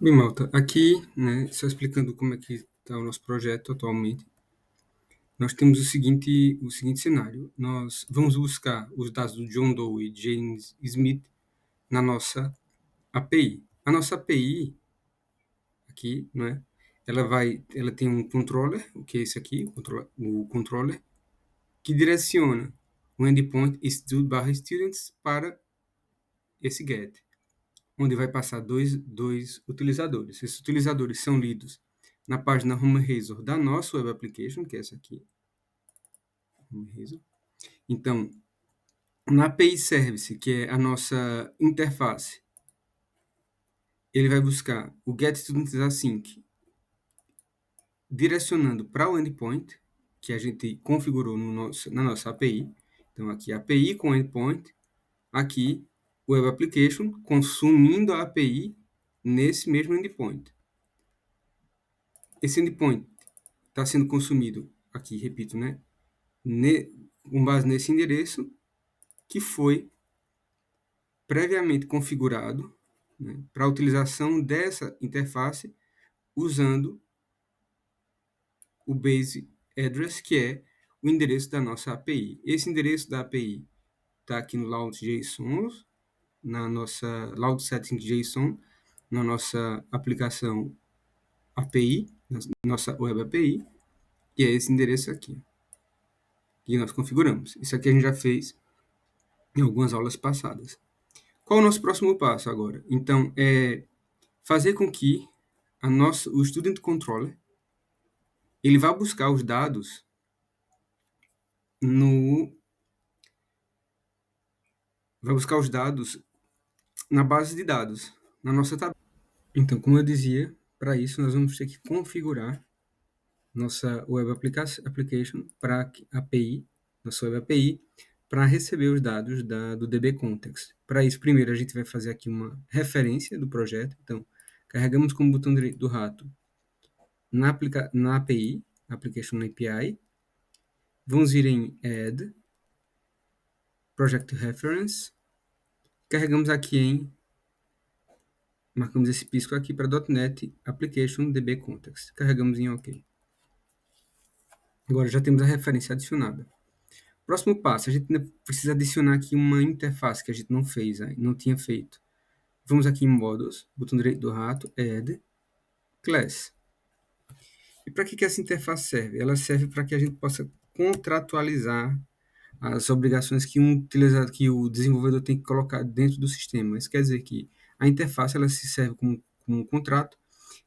Bem, malta, aqui, né, só explicando como é que está o nosso projeto atualmente, nós temos o seguinte cenário. Nós vamos buscar os dados do John Doe e James Smith na nossa API. A nossa API, aqui, né, ela tem um controller, o que é esse aqui, o controller, que direciona o endpoint student/students para esse get, onde vai passar dois utilizadores. Esses utilizadores são lidos na página Home Razor da nossa Web Application, que é essa aqui, Home Razor. Então, na API Service, que é a nossa interface, ele vai buscar o getStudentsAsync direcionando para o endpoint, que a gente configurou na nossa API. Então, aqui API com endpoint, aqui Web Application consumindo a API nesse mesmo endpoint. Esse endpoint está sendo consumido, aqui, repito, né, com base nesse endereço que foi previamente configurado, né, para a utilização dessa interface usando o base address, que é o endereço da nossa API. Esse endereço da API está aqui no loud.json, na nossa loud settings JSON, na nossa aplicação API, na nossa web API, e é esse endereço aqui que nós configuramos. Isso aqui a gente já fez em algumas aulas passadas. Qual é o nosso próximo passo agora? Então, é fazer com que o Student Controller ele vá buscar os dados no vai buscar os dados na base de dados, na nossa tabela. Então, como eu dizia, para isso nós vamos ter que configurar nossa Web Application para API, nossa Web API, para receber os dados do DB Context. Para isso, primeiro a gente vai fazer aqui uma referência do projeto. Então, carregamos como botão direito do rato na API, Application API, vamos vir em Add, Project Reference, carregamos aqui marcamos esse pisco aqui para .NET Application DB Context, carregamos em OK. Agora já temos a referência adicionada. Próximo passo, a gente precisa adicionar aqui uma interface que a gente não fez, não tinha feito. Vamos aqui em Modules, botão direito do rato, Add, Class. E para que essa interface serve? Ela serve para que a gente possa contratualizar as obrigações que o desenvolvedor tem que colocar dentro do sistema. Isso quer dizer que a interface ela se serve como um contrato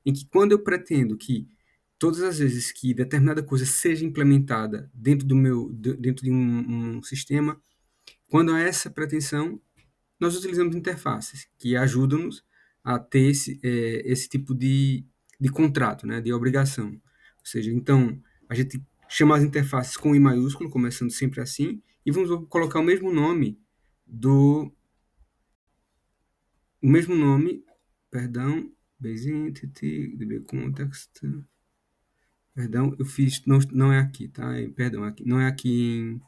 em que quando eu pretendo que todas as vezes que determinada coisa seja implementada dentro de um sistema, quando há essa pretensão, nós utilizamos interfaces que ajudam-nos a ter esse tipo de contrato, né, de obrigação. Ou seja, então, a gente chama as interfaces com I maiúsculo, começando sempre assim, e vamos colocar o mesmo nome, perdão, base entity, db context, perdão, eu fiz, não é aqui, tá? Perdão, aqui, não é aqui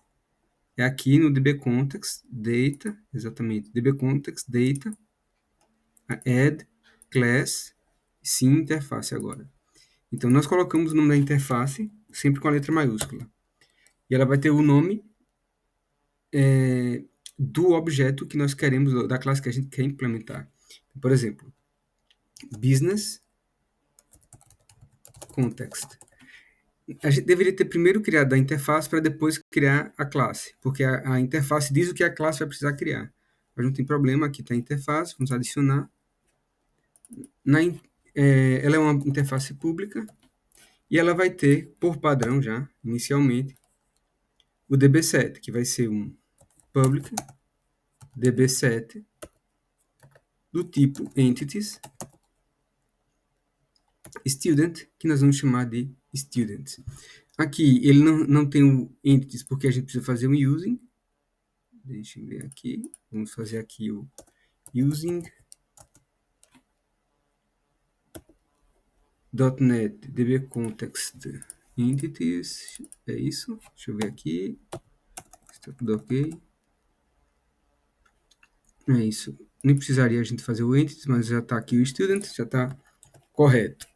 é aqui no db context data, exatamente, db context data, add class, sim, interface agora. Então, nós colocamos o nome da interface sempre com a letra maiúscula. E ela vai ter o nome do objeto que nós queremos, da classe que a gente quer implementar. Por exemplo, business context. A gente deveria ter primeiro criado a interface para depois criar a classe, porque a interface diz o que a classe vai precisar criar. Mas não tem problema, aqui está a interface, vamos adicionar. Ela é uma interface pública e ela vai ter, por padrão já, inicialmente, o db7, que vai ser um public db7 do tipo entities student, que nós vamos chamar de students. Aqui ele não tem o entities porque a gente precisa fazer um using. Deixa eu ver aqui. Vamos fazer aqui o using .NET DB Context Entities. É isso. Deixa eu ver aqui. Está tudo ok. É isso. Nem precisaria a gente fazer o entities, mas já está aqui o student, já está Correto.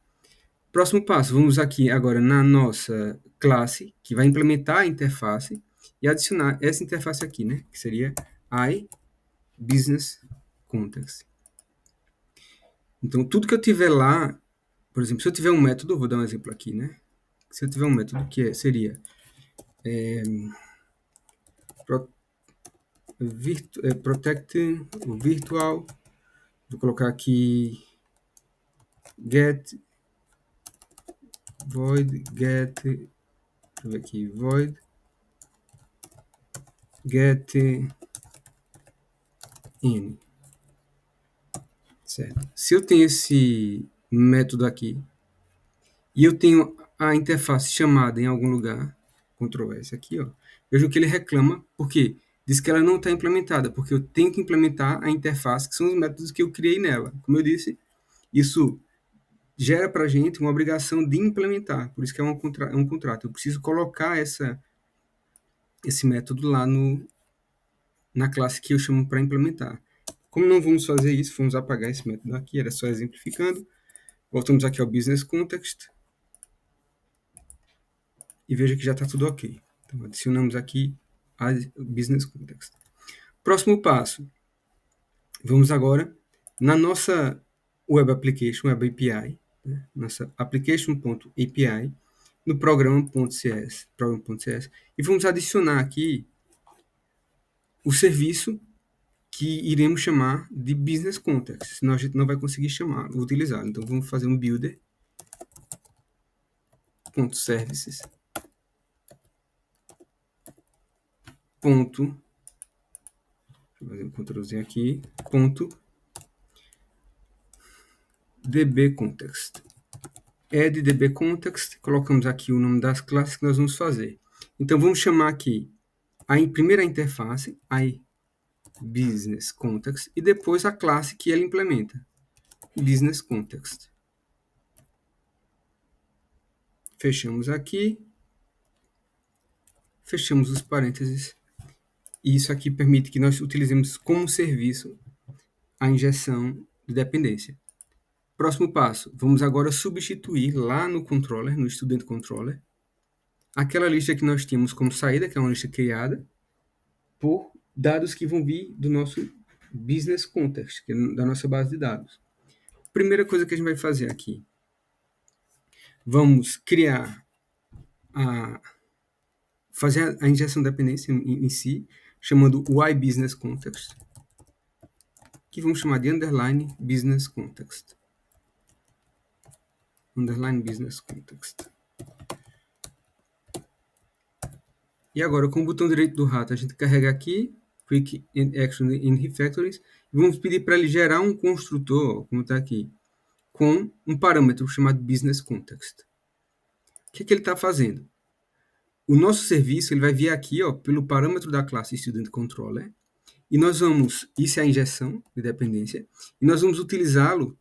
Próximo passo, vamos aqui agora na nossa classe, que vai implementar a interface, e adicionar essa interface aqui, né? Que seria iBusinessContext. Então, tudo que eu tiver lá, por exemplo, se eu tiver um método, vou dar um exemplo aqui, né? Se eu tiver um método que seria protect o virtual, vou colocar aqui get void get, deixa eu ver aqui, void get in, certo? Se eu tenho esse método aqui e eu tenho a interface chamada em algum lugar, Ctrl S aqui, ó, vejo que ele reclama, porque diz que ela não está implementada, porque eu tenho que implementar a interface, que são os métodos que eu criei nela. Como eu disse, isso gera para a gente uma obrigação de implementar, por isso que é um contrato. Eu preciso colocar esse método lá na classe que eu chamo para implementar. Como não vamos fazer isso, vamos apagar esse método aqui, era só exemplificando. Voltamos aqui ao Business Context e veja que já está tudo ok. Então, adicionamos aqui a Business Context. Próximo passo, vamos agora na nossa Web Application, Web API, né? Nossa application.api, no programa.cs, e vamos adicionar aqui o serviço que iremos chamar de Business Context, senão a gente não vai conseguir utilizar. Então, vamos fazer um builder.services. Deixa eu fazer um Ctrl-Z aqui, dbContext. Add dbContext, colocamos aqui o nome das classes que nós vamos fazer. Então, vamos chamar aqui a primeira interface, iBusinessContext, e depois a classe que ela implementa, BusinessContext. Fechamos aqui, fechamos os parênteses, e isso aqui permite que nós utilizemos como serviço a injeção de dependência. Próximo passo, vamos agora substituir lá no controller, no Student Controller, aquela lista que nós tínhamos como saída, que é uma lista criada, por dados que vão vir do nosso Business Context, que é da nossa base de dados. Primeira coisa que a gente vai fazer aqui, vamos fazer a injeção de dependência em si, chamando o iBusinessContext, que vamos chamar de underline business context. Underline business context. E agora, com o botão direito do rato, a gente carrega aqui, Quick Action in Refactories, e vamos pedir para ele gerar um construtor, como está aqui, com um parâmetro chamado Business Context. O que ele está fazendo? O nosso serviço ele vai vir aqui pelo parâmetro da classe Student Controller, e nós vamos, isso é a injeção de dependência, e nós vamos utilizá-lo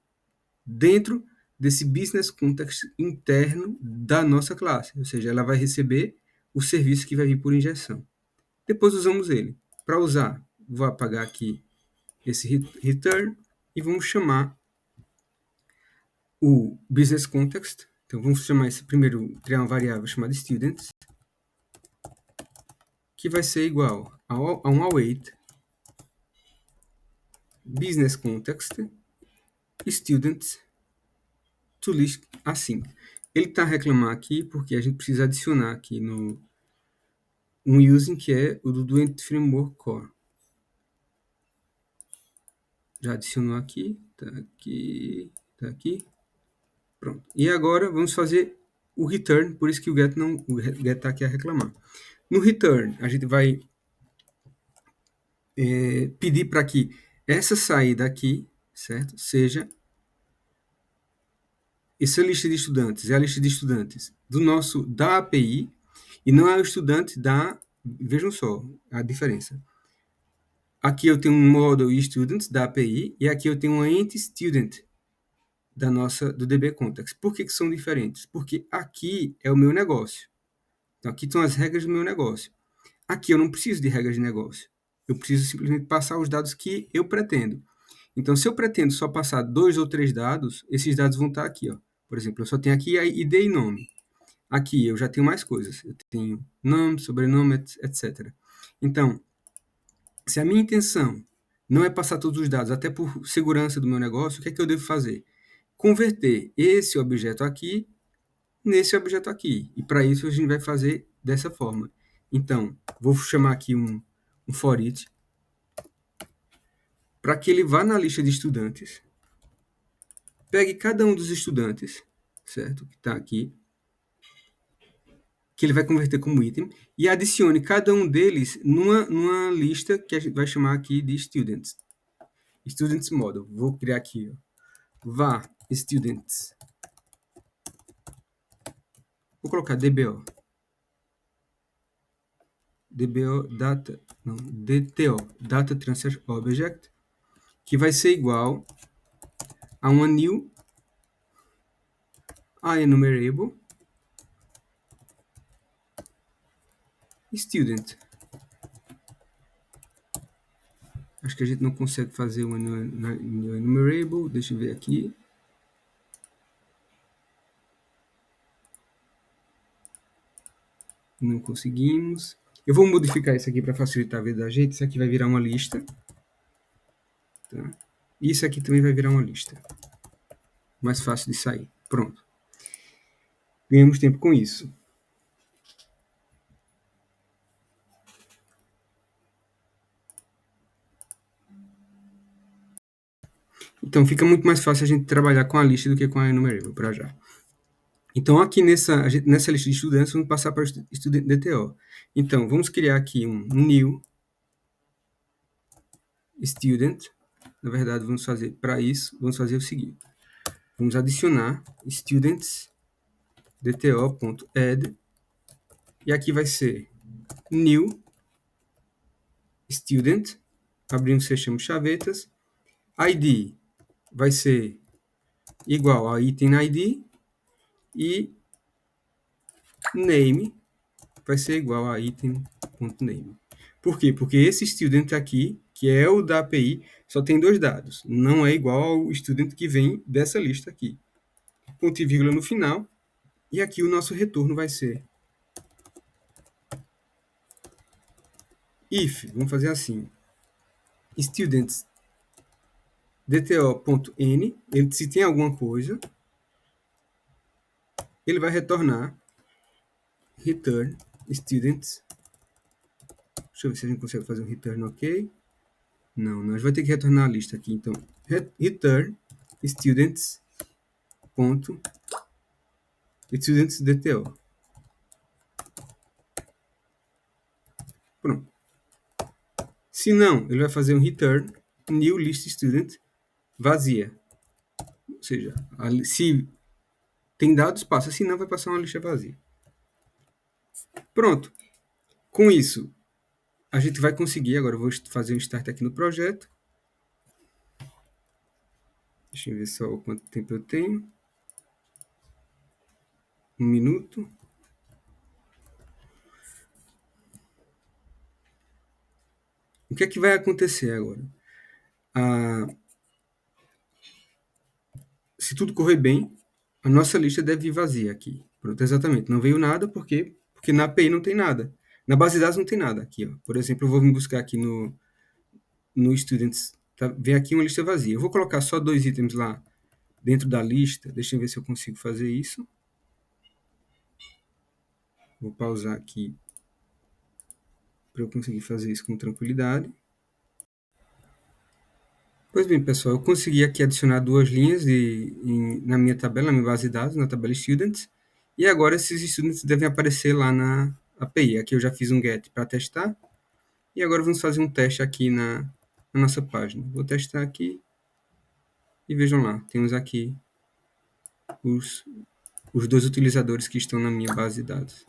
dentro desse Business Context interno da nossa classe, ou seja, ela vai receber o serviço que vai vir por injeção. Depois usamos ele. Para usar, vou apagar aqui esse return e vamos chamar o business context. Então, vamos chamar esse primeiro, criar uma variável chamada students, que vai ser igual a um await business context students to list assim. Ele está reclamando aqui porque a gente precisa adicionar aqui no um using que é o do Doente Framework Core. Já adicionou aqui, tá aqui, tá aqui. Pronto. E agora vamos fazer o return, por isso que o get está aqui a reclamar. No return, a gente vai pedir para que essa saída aqui, certo? Seja essa lista de estudantes, é a lista de estudantes da API, e não é o estudante vejam só a diferença. Aqui eu tenho um model students da API, e aqui eu tenho um ent student do DB Context. Por que são diferentes? Porque aqui é o meu negócio. Então, aqui estão as regras do meu negócio. Aqui eu não preciso de regras de negócio. Eu preciso simplesmente passar os dados que eu pretendo. Então, se eu pretendo só passar 2 ou 3 dados, esses dados vão estar aqui, ó. Por exemplo, eu só tenho aqui a ID e nome. Aqui eu já tenho mais coisas. Eu tenho nome, sobrenome, etc. Então, se a minha intenção não é passar todos os dados, até por segurança do meu negócio, o que é que eu devo fazer? Converter esse objeto aqui nesse objeto aqui. E para isso a gente vai fazer dessa forma. Então, vou chamar aqui um for each para que ele vá na lista de estudantes, pegue cada um dos estudantes, certo? Que está aqui, que ele vai converter como item, e adicione cada um deles numa lista que a gente vai chamar aqui de students. Students model. Vou criar aqui, ó, var students. Vou colocar DBO. DBO data, não, DTO, data transfer object, que vai ser igual a uma new enumerable student. Acho que a gente não consegue fazer um new enumerable. Deixa eu ver aqui. Não conseguimos. Eu vou modificar isso aqui para facilitar a vida da gente. Isso aqui vai virar uma lista. Tá? Isso aqui também vai virar uma lista. Mais fácil de sair. Pronto. Ganhamos tempo com isso. Então fica muito mais fácil a gente trabalhar com a lista do que com a enumerable para já. Então aqui nessa lista de estudantes, vamos passar para o estudante DTO. Então vamos criar aqui um new student. Na verdade, vamos fazer para isso, vamos fazer o seguinte. Vamos adicionar students dto.add e aqui vai ser new student, abrimos e fechamos chavetas, id vai ser igual a item id e name vai ser igual a item.name. Por quê? Porque esse student aqui, que é o da API, só tem 2 dados. Não é igual ao student que vem dessa lista aqui. Ponto e vírgula no final. E aqui o nosso retorno vai ser if, vamos fazer assim, students dto.n, se tem alguma coisa, ele vai retornar return students. Deixa eu ver se a gente consegue fazer um return ok. Não, nós vamos ter que retornar a lista aqui. Então, return students ponto students dto. Pronto. Se não, ele vai fazer um return new list student vazia. Ou seja, se tem dados, passa. Se não, vai passar uma lista vazia. Pronto. Com isso, a gente vai conseguir. Agora eu vou fazer um start aqui no projeto. Deixa eu ver só o quanto tempo eu tenho. 1 minuto. O que é que vai acontecer agora? Se tudo correr bem, a nossa lista deve vir vazia aqui. Pronto, exatamente. Não veio nada porque na API não tem nada. Na base de dados não tem nada aqui. Ó. Por exemplo, eu vou me buscar aqui no Students. Tá? Vem aqui uma lista vazia. Eu vou colocar só 2 itens lá dentro da lista. Deixa eu ver se eu consigo fazer isso. Vou pausar aqui para eu conseguir fazer isso com tranquilidade. Pois bem, pessoal, eu consegui aqui adicionar 2 linhas na minha tabela, na minha base de dados, na tabela Students. E agora esses students devem aparecer lá na API. Aqui eu já fiz um get para testar. E agora vamos fazer um teste aqui na nossa página. Vou testar aqui. E vejam lá, temos aqui os 2 utilizadores que estão na minha base de dados.